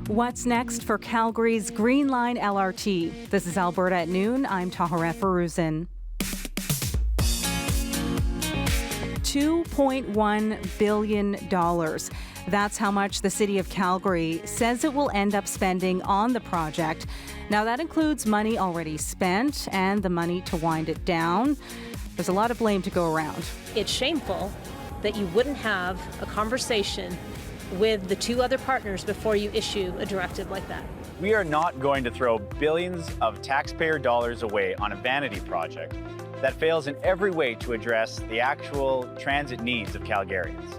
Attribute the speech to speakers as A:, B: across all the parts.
A: What's next for Calgary's Green Line LRT? This is Alberta at Noon. I'm Tahareh Farouzan. $2.1 billion. That's how much the City of Calgary says it will end up spending on the project. Now, that includes money already spent and the money to wind it down. There's a lot of blame to go around.
B: It's shameful that you wouldn't have a conversation with the two other partners before you issue a directive like that.
C: We are not going to throw billions of taxpayer dollars away on a vanity project that fails in every way to address the actual transit needs of Calgarians.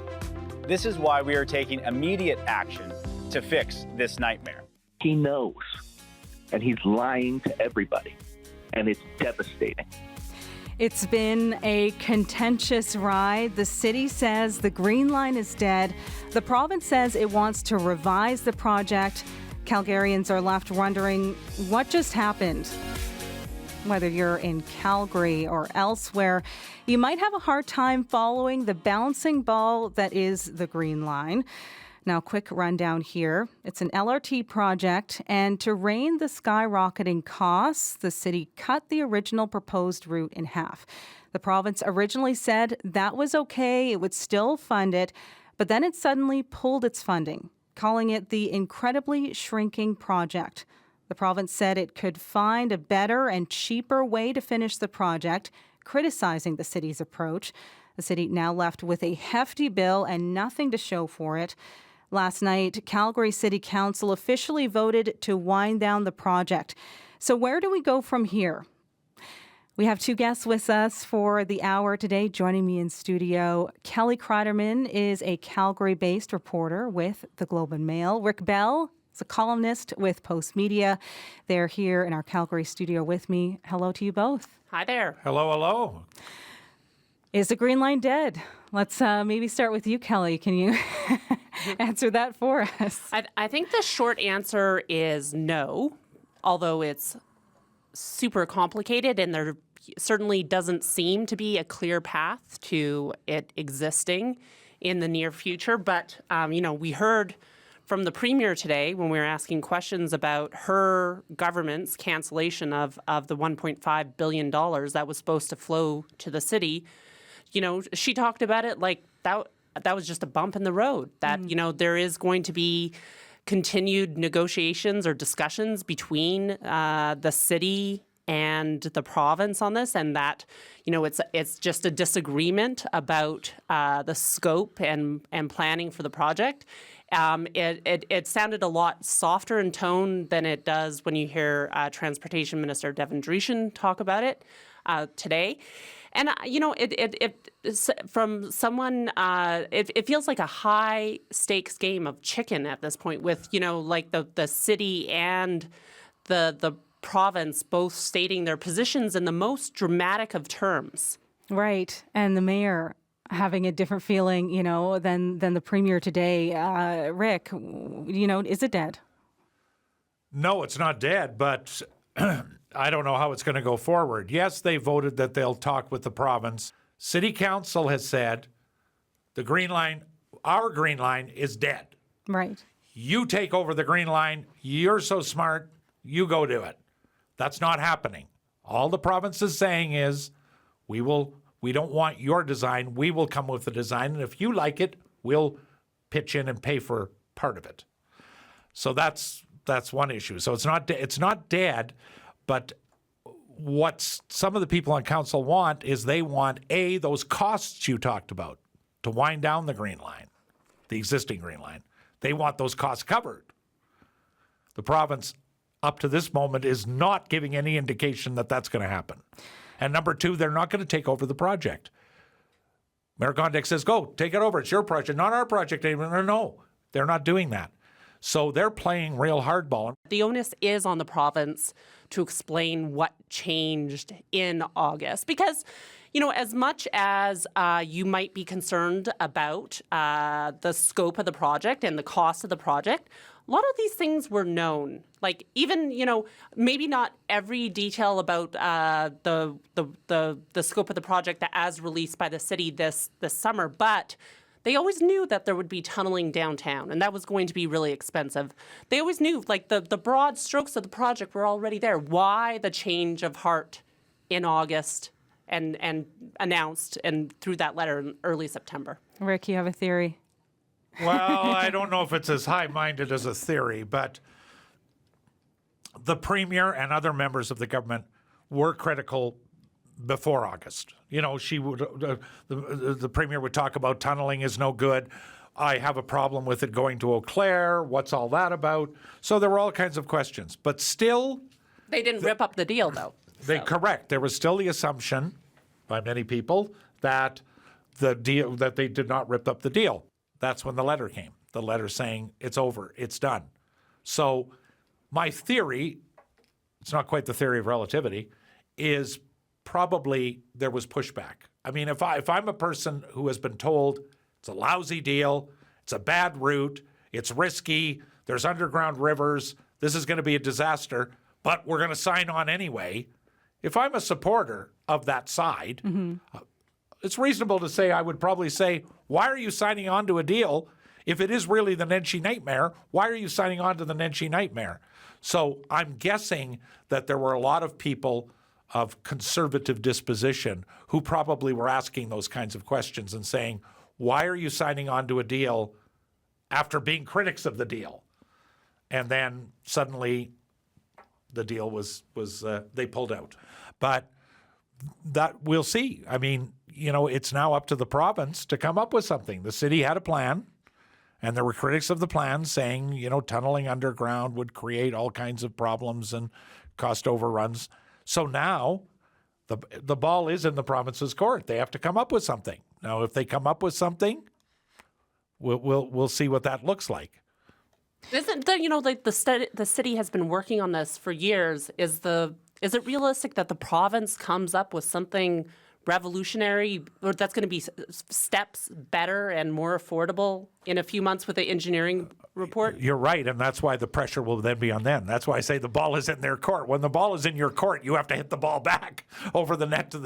C: This is why we are taking immediate action to fix this nightmare.
D: He knows, and he's lying to everybody, and it's devastating.
A: It's been a contentious ride. The city says the Green Line is dead. The province says it wants to revise the project. Calgarians are left wondering what just happened. Whether you're in Calgary or elsewhere, you might have a hard time following the bouncing ball that is the Green Line. Now, quick rundown here. It's an LRT project, and to rein the skyrocketing costs, the city cut the original proposed route in half. The province originally said that was okay, it would still fund it, but then it suddenly pulled its funding, calling it the incredibly shrinking project. The province said it could find a better and cheaper way to finish the project, criticizing the city's approach. The city now left with a hefty bill and nothing to show for it. Last night, Calgary City Council officially voted to wind down the project. So where do we go from here? We have two guests with us for the hour today. Joining me in studio, Kelly Cryderman is a Calgary-based reporter with the Globe and Mail. Rick Bell is a columnist with Postmedia. They're here in our Calgary studio with me. Hello to you both.
E: Hi there.
F: Hello, hello.
A: Is the Green Line dead? Let's maybe start with you, Kelly. Can you answer that for us?
E: I think the short answer is no, although it's super complicated and there certainly doesn't seem to be a clear path to it existing in the near future. But, we heard from the Premier today when we were asking questions about her government's cancellation of the $1.5 billion that was supposed to flow to the city. She talked about it like that was just a bump in the road, that, there is going to be continued negotiations or discussions between the city and the province on this, and that, it's just a disagreement about the scope and planning for the project. It sounded a lot softer in tone than it does when you hear Transportation Minister Devin Dreeshen talk about it today. And, from someone, it feels like a high stakes game of chicken at this point with, like the city and the province both stating their positions in the most dramatic of terms.
A: Right. And the mayor having a different feeling, than the Premier today. Rick, is it dead?
F: No, it's not dead, but I don't know how it's going to go forward. Yes, they voted that they'll talk with the province. City Council has said the Green Line, our Green Line, is dead.
A: Right.
F: You take over the Green Line. You're so smart. You go do it. That's not happening. All the province is saying is we don't want your design. We will come with the design. And if you like it, we'll pitch in and pay for part of it. So that's one issue. So it's not dead. But what some of the people on council want is they want, those costs you talked about to wind down the Green Line, the existing Green Line. They want those costs covered. The province, up to this moment, is not giving any indication that that's going to happen. And number two, they're not going to take over the project. Mayor Gondek says, go, take it over. It's your project, not our project anymore. No, they're not doing that. So they're playing real hardball.
E: The onus is on the province to explain what changed in August. Because, as much as you might be concerned about the scope of the project and the cost of the project, a lot of these things were known. Like even, maybe not every detail about the scope of the project as released by the city this summer, but They always knew that there would be tunneling downtown, and that was going to be really expensive. They always knew, like, the broad strokes of the project were already there. Why the change of heart in August and announced and through that letter in early September?
A: Rick, you have a theory?
F: Well, I don't know if it's as high-minded as a theory, but the Premier and other members of the government were critical before August. You know, she would, the Premier would talk about tunneling is no good. I have a problem with it going to Eau Claire. What's all that about? So there were all kinds of questions. But still...
E: They didn't rip up the deal, though.
F: Correct. There was still the assumption by many people that the deal, that they did not rip up the deal. That's when the letter came. The letter saying it's over, it's done. So my theory, it's not quite the theory of relativity, is probably there was pushback. I mean, if I'm a person who has been told it's a lousy deal, it's a bad route, it's risky, there's underground rivers, this is going to be a disaster, but we're going to sign on anyway. If I'm a supporter of that side, it's reasonable to say, I would probably say, why are you signing on to a deal? If it is really the Nenshi Nightmare, why are you signing on to the Nenshi Nightmare? So I'm guessing that there were a lot of people of conservative disposition who probably were asking those kinds of questions and saying, why are you signing on to a deal after being critics of the deal? And then suddenly the deal was they pulled out. But that we'll see. I mean, you know, it's now up to the province to come up with something. The city had a plan, and there were critics of the plan saying, you know, tunneling underground would create all kinds of problems and cost overruns. So now the ball is in the province's court. They have to come up with something. Now, if they come up with something, we'll see what that looks like.
E: Isn't the, you know, like the city has been working on this for years. Is it realistic that the province comes up with something revolutionary, or that's going to be steps better and more affordable in a few months with the engineering report?
F: You're right, and that's why the pressure will then be on them. That's why I say the ball is in their court. When the ball is in your court, you have to hit the ball back over the net to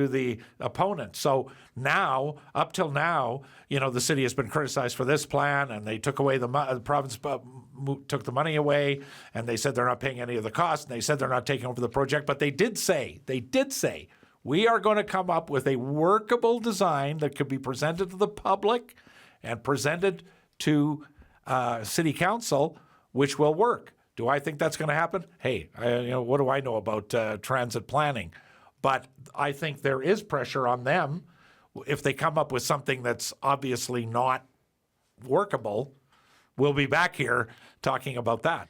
F: the opponent. So now, up till now, you know, the city has been criticized for this plan, and they took away the province took the money away, and they said they're not paying any of the costs, and they said they're not taking over the project. But they did say, we are going to come up with a workable design that could be presented to the public and presented to City Council, which will work. Do I think that's going to happen? Hey, what do I know about transit planning? But I think there is pressure on them if they come up with something that's obviously not workable. We'll be back here talking about that.